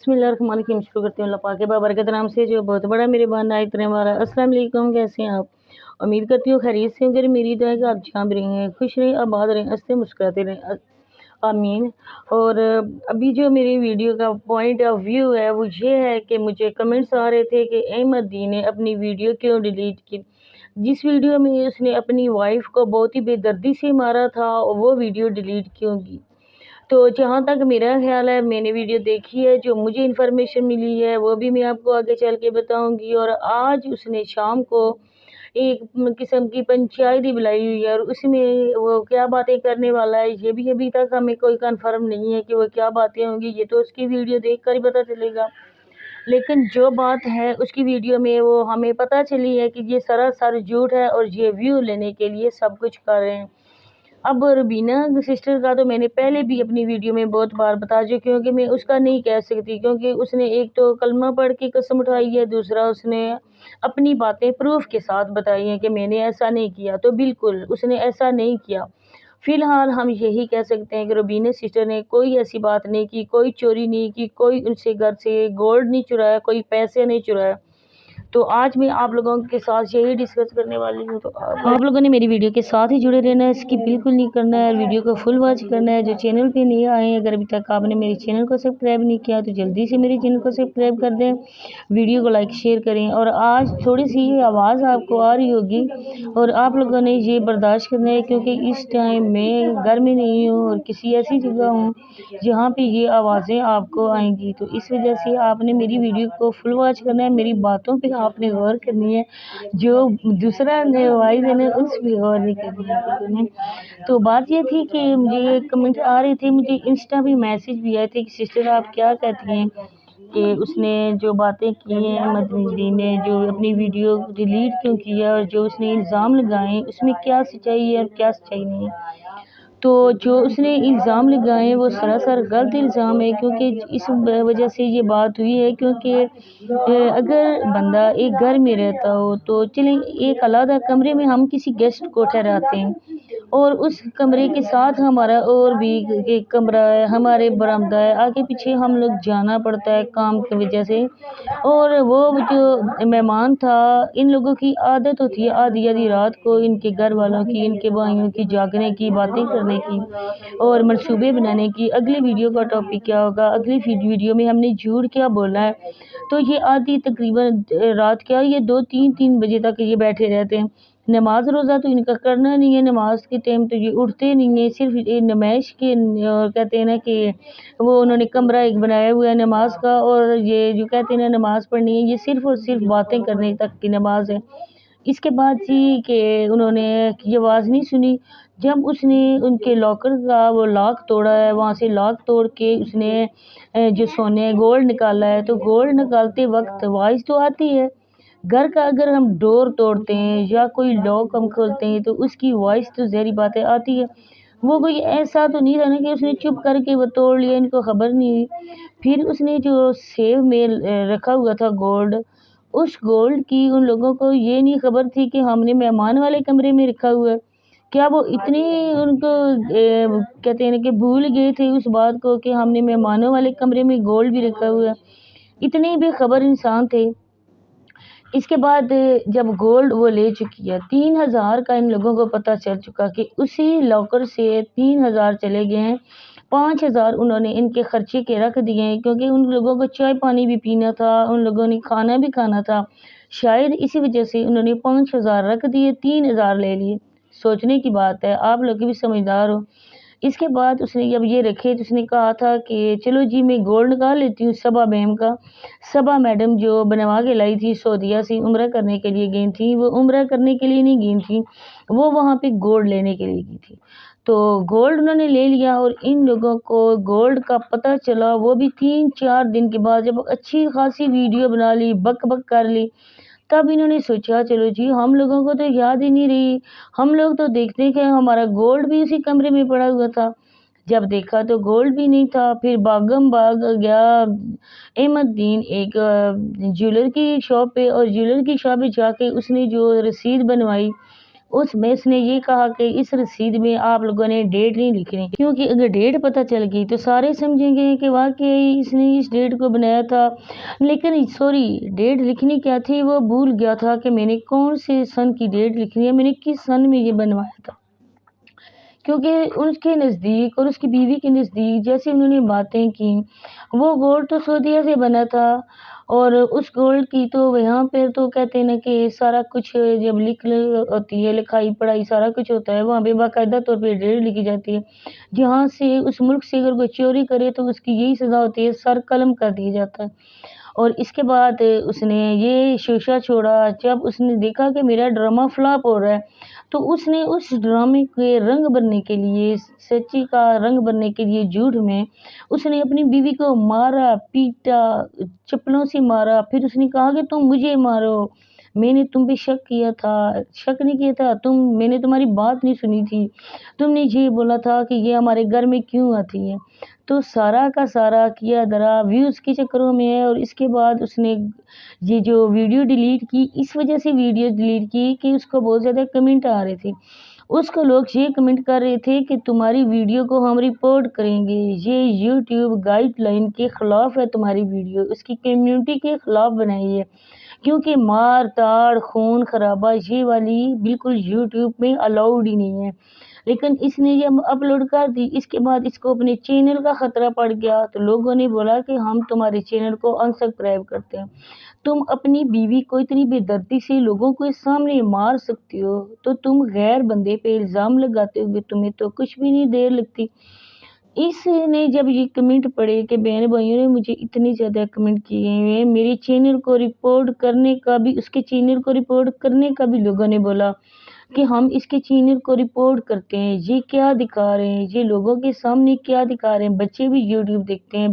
बिस्मिल्लाहिर्रहमानिर्रहीम। शुरू करती हूँ अल्लाह पाक के बाबरकत नाम से जो बहुत बड़ा मेरे बान इतने वाला। अस्सलाम वालेकुम, कैसे हैं आप? उम्मीद करती हूँ खैरियत से होंगे। मेरी दुआ है कि आप जहाँ भी रहें खुश रहें, आबाद रहें, हंसते मुस्कुराते रहें, आमीन। और अभी जो मेरी वीडियो का पॉइंट ऑफ व्यू है वो ये है कि मुझे कमेंट्स आ रहे थे कि अहमद दी ने अपनी वीडियो क्यों डिलीट की। जिस वीडियो में उसने अपनी वाइफ को बहुत ही बेदर्दी से मारा था वो वीडियो डिलीट क्यों की। तो जहाँ तक मेरा ख्याल है, मैंने वीडियो देखी है, जो मुझे इन्फॉर्मेशन मिली है वो भी मैं आपको आगे चल के बताऊंगी। और आज उसने शाम को एक किस्म की पंचायत ही बुलाई हुई है और उसमें वो क्या बातें करने वाला है ये भी अभी तक हमें कोई कंफर्म नहीं है कि वो क्या बातें होंगी। ये तो उसकी वीडियो देख कर ही पता चलेगा। लेकिन जो बात है उसकी वीडियो में वो हमें पता चली है कि ये सरासर झूठ है और ये व्यू लेने के लिए सब कुछ कर रहे हैं। अब रुबीना सिस्टर का तो मैंने पहले भी अपनी वीडियो में बहुत बार बता चुकी, क्योंकि मैं उसका नहीं कह सकती, क्योंकि उसने एक तो कलमा पढ़ के कसम उठाई है, दूसरा उसने अपनी बातें प्रूफ के साथ बताई हैं कि मैंने ऐसा नहीं किया। तो बिल्कुल उसने ऐसा नहीं किया। फिलहाल हम यही कह सकते हैं कि रुबीना सिस्टर ने कोई ऐसी बात नहीं की, कोई चोरी नहीं की, कोई उनसे घर से गोल्ड नहीं चुराया, कोई पैसे नहीं चुराया। तो आज मैं आप लोगों के साथ यही डिस्कस करने वाली हूँ। तो आप लोगों ने मेरी वीडियो के साथ ही जुड़े रहना है, इसकी बिल्कुल नहीं करना है, वीडियो को फुल वॉच करना है। जो चैनल पे नहीं आए हैं, अगर अभी तक आपने मेरे चैनल को सब्सक्राइब नहीं किया तो जल्दी से मेरे चैनल को सब्सक्राइब कर दें, वीडियो को लाइक शेयर करें। और आज थोड़ी सी आवाज़ आपको आ रही होगी और आप लोगों ने ये बर्दाश्त करना है, क्योंकि इस टाइम मैं घर में नहीं हूँ और किसी ऐसी जगह हूँ जहाँ पे ये आवाज़ें आपको आएंगी। तो इस वजह से आपने मेरी वीडियो को फुल वॉच करना है, मेरी बातों पे आपने गौर करनी है, जो दूसरा वॉइस है ना उस पर गौर नहीं करनी है। तो बात ये थी कि मुझे कमेंट आ रहे थे, मुझे इंस्टा पे मैसेज भी आए थे कि सिस्टर आप क्या कहती हैं कि उसने जो बातें की हैं, अहमद दी ने जो अपनी वीडियो डिलीट क्यों किया और जो उसने इल्ज़ाम लगाए उसमें क्या सच्चाई है और क्या सच्चाई नहीं है। तो जो उसने इल्ज़ाम लगाए वो सरासर गलत इल्ज़ाम है, क्योंकि इस वजह से ये बात हुई है, क्योंकि अगर बंदा एक घर में रहता हो तो चलें एक अलग कमरे में हम किसी गेस्ट को ठहराते हैं और उस कमरे के साथ हमारा और भी एक कमरा है, हमारे बरामदा है, आगे पीछे हम लोग जाना पड़ता है काम की वजह से। और वो जो मेहमान था, इन लोगों की आदत होती है आधी आधी रात को इनके घर वालों की, इनके भाइयों की जागने की, बातें करने की और मंसूबे बनाने की। अगली वीडियो का टॉपिक क्या होगा, अगली वीडियो में हमने झूठ क्या बोला है। तो ये आधी तकरीबन रात क्या, ये 2-3 बजे तक ये बैठे रहते हैं। नमाज रोज़ा तो इनका करना नहीं है, नमाज के टाइम तो ये उठते नहीं है, सिर्फ ये नमाइश के और कहते हैं ना कि वो उन्होंने कमरा एक बनाया हुआ है नमाज का, और ये जो कहते हैं ना नमाज पढ़नी है, ये सिर्फ और सिर्फ बातें करने तक की नमाज है। इसके बाद जी कि उन्होंने ये आवाज़ नहीं सुनी, जब उसने उनके लॉकर का वो लॉक तोड़ा है, वहाँ से लॉक तोड़ के उसने जो सोने गोल्ड निकाला है, तो गोल्ड निकालते वक्त आवाज़ तो आती है। घर का अगर हम डोर तोड़ते हैं या कोई लॉक हम खोलते हैं तो उसकी वॉइस तो ज़ाहिर बात है आती है। वो कोई ऐसा तो नहीं था ना कि उसने चुप करके वो तोड़ लिया, इनको खबर नहीं हुई। फिर उसने जो सेव में रखा हुआ था गोल्ड, उस गोल्ड की उन लोगों को ये नहीं खबर थी कि हमने मेहमान वाले कमरे में रखा हुआ है। क्या वो इतने उनको कहते हैं ना कि भूल गए थे उस बात को कि हमने मेहमानों वाले कमरे में गोल्ड भी रखा हुआ है। इतने बेखबर इंसान थे। इसके बाद जब गोल्ड वो ले चुकी है, 3,000 का इन लोगों को पता चल चुका कि उसी लॉकर से 3,000 चले गए हैं। 5,000 उन्होंने इनके खर्चे के रख दिए हैं, क्योंकि उन लोगों को चाय पानी भी पीना था, उन लोगों ने खाना भी खाना था। शायद इसी वजह से उन्होंने 5,000 रख दिए, 3,000 ले लिए। सोचने की बात है, आप लोग भी समझदार हो। इसके बाद उसने जब ये रखे तो उसने कहा था कि चलो जी मैं गोल्ड निकाल लेती हूँ सबा मैम का। सबा मैडम जो बनवा के लाई थी सऊदीया से, उम्रा करने के लिए गई थी, वो उम्रा करने के लिए नहीं गई थी, वो वहाँ पे गोल्ड लेने के लिए गई थी। तो गोल्ड उन्होंने ले लिया और इन लोगों को गोल्ड का पता चला वो भी 3-4 दिन के बाद, जब अच्छी खासी वीडियो बना ली, बक बक कर ली, तब इन्होंने सोचा चलो जी हम लोगों को तो याद ही नहीं रही, हम लोग तो देखते हैं कि हमारा गोल्ड भी उसी कमरे में पड़ा हुआ था। जब देखा तो गोल्ड भी नहीं था। फिर भागम भाग गया अहमद दीन एक ज्वेलर की शॉप पे, और ज्वेलर की शॉप पे जाके उसने जो रसीद बनवाई اس میں اس نے یہ کہا کہ اس رسید میں آپ لوگوں نے ڈیٹ نہیں لکھنی، کیونکہ اگر ڈیٹ پتہ چل گئی تو سارے سمجھیں گے کہ واقعی اس نے اس ڈیٹ کو بنایا تھا۔ لیکن سوری، ڈیٹ لکھنی کیا تھی وہ بھول گیا تھا کہ میں نے کون سے سن کی ڈیٹ لکھنی ہے، میں نے کس سن میں یہ بنوایا تھا، کیونکہ ان کے نزدیک اور اس کی بیوی کے نزدیک جیسے انہوں نے باتیں کی، وہ گولڈ تو سعودیہ سے بنا تھا، اور اس گولڈ کی تو یہاں پہ تو کہتے ہیں نا کہ سارا کچھ جب ہوتی ہے، لکھائی پڑھائی سارا کچھ ہوتا ہے، وہاں پہ باقاعدہ طور پہ ڈیٹ لکھی جاتی ہے۔ جہاں سے اس ملک سے اگر کوئی چوری کرے تو اس کی یہی سزا ہوتی ہے، سر قلم کر دیا جاتا ہے۔ اور اس کے بعد اس نے یہ شوشہ چھوڑا، جب اس نے دیکھا کہ میرا ڈرامہ فلاپ ہو رہا ہے تو اس نے اس ڈرامے کے رنگ بھرنے کے لیے، سچی کا رنگ بھرنے کے لیے جھوٹ میں اس نے اپنی بیوی کو مارا، پیٹا، چپلوں سے مارا، پھر اس نے کہا کہ تم مجھے مارو، میں نے تم پہ شک کیا تھا، شک نہیں کیا تھا، میں نے تمہاری بات نہیں سنی تھی، تم نے یہ بولا تھا کہ یہ ہمارے گھر میں کیوں آتی ہے۔ تو سارا کا سارا کیا درا ویوز کے چکروں میں ہے، اور اس کے بعد اس نے یہ جو ویڈیو ڈیلیٹ کی، اس وجہ سے ویڈیو ڈیلیٹ کی کہ اس کو بہت زیادہ کمنٹ آ رہے تھے، اس کو لوگ یہ کمنٹ کر رہے تھے کہ تمہاری ویڈیو کو ہم رپورٹ کریں گے، یہ یوٹیوب گائیڈ لائن کے خلاف ہے، تمہاری ویڈیو اس کی کمیونٹی کے خلاف بنائی ہے، کیونکہ مار تاڑ خون خرابہ یہ والی بالکل یوٹیوب میں الاؤڈ ہی نہیں ہے۔ لیکن اس نے جب اپلوڈ کر دی، اس کے بعد اس کو اپنے چینل کا خطرہ پڑ گیا، تو لوگوں نے بولا کہ ہم تمہارے چینل کو انسبسکرائب کرتے ہیں۔ تم اپنی بیوی کو اتنی بے دردی سے لوگوں کے سامنے مار سکتی ہو، تو تم غیر بندے پہ الزام لگاتے ہوئے تمہیں تو کچھ بھی نہیں دیر لگتی۔ اس نے جب یہ کمنٹ پڑھے کہ بہن بھائیوں نے مجھے اتنی زیادہ کمنٹ کیے ہیں، میرے چینل کو رپورٹ کرنے کا بھی، اس کے چینل کو رپورٹ کرنے کا بھی لوگوں نے بولا کہ ہم اس کے چینل کو رپورٹ کرتے ہیں، یہ کیا دکھا رہے ہیں، یہ لوگوں کے سامنے کیا دکھا رہے ہیں، بچے بھی یوٹیوب دیکھتے ہیں،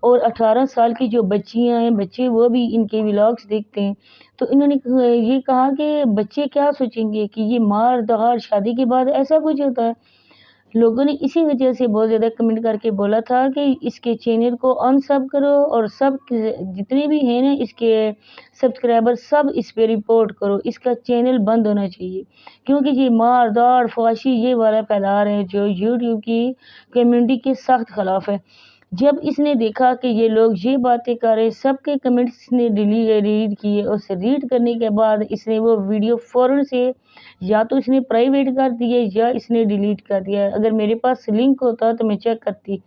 اور 18 سال کی جو بچیاں ہیں، بچے وہ بھی ان کے ولاگز دیکھتے ہیں۔ تو انہوں نے یہ کہا کہ بچے کیا سوچیں گے کہ یہ مار دہاڑ شادی کے بعد ایسا کچھ ہوتا ہے۔ لوگوں نے اسی وجہ سے بہت زیادہ کمنٹ کر کے بولا تھا کہ اس کے چینل کو ان سب کرو، اور سب جتنے بھی ہیں نا اس کے سبسکرائبر سب اس پہ رپورٹ کرو، اس کا چینل بند ہونا چاہیے، کیونکہ یہ مار داڑ فحاشی یہ والا پھیلا رہے ہیں جو یوٹیوب کی کمیونٹی کے سخت خلاف ہے۔ جب اس نے دیکھا کہ یہ لوگ یہ باتیں کر رہے، سب کے کمنٹس نے ڈیلیٹ کیے، اس ریڈ کرنے کے بعد اس نے وہ ویڈیو فوراً سے یا تو اس نے پرائیویٹ کر دیے یا اس نے ڈیلیٹ کر دیا۔ اگر میرے پاس لنک ہوتا تو میں چیک کرتی۔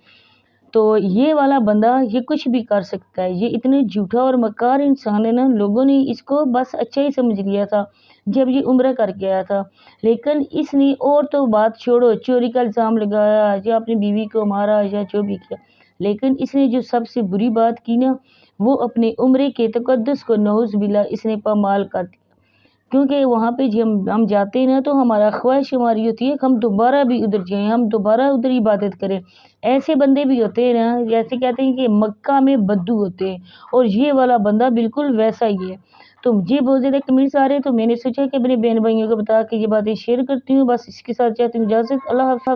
تو یہ والا بندہ یہ کچھ بھی کر سکتا ہے، یہ اتنے جھوٹا اور مکار انسان ہے نا، لوگوں نے اس کو بس اچھا ہی سمجھ لیا تھا جب یہ عمرہ کر کے آیا تھا، لیکن اس نے اور تو بات چھوڑو، چوری کا الزام لگایا یا اپنی بیوی کو مارا یا جو بھی کیا، لیکن اس نے جو سب سے بری بات کی نا، وہ اپنے عمرے کے تقدس کو نعوذ باللہ اس نے پامال کر دیا، کیونکہ وہاں پہ جب ہم جاتے ہیں نا تو ہمارا خواہش ہماری ہوتی ہے کہ ہم دوبارہ بھی ادھر جائیں، ہم دوبارہ ادھر عبادت کریں۔ ایسے بندے بھی ہوتے ہیں نا، جیسے کہتے ہیں کہ مکہ میں بدو ہوتے ہیں، اور یہ والا بندہ بالکل ویسا ہی ہے۔ تو مجھے بہت زیادہ کمنٹس آ رہے ہیں، تو میں نے سوچا کہ اپنے بہن بھائیوں کو بتا کے یہ باتیں شیئر کرتی ہوں، بس اس کے ساتھ چاہتی ہوں اجازت، اللہ حافظ۔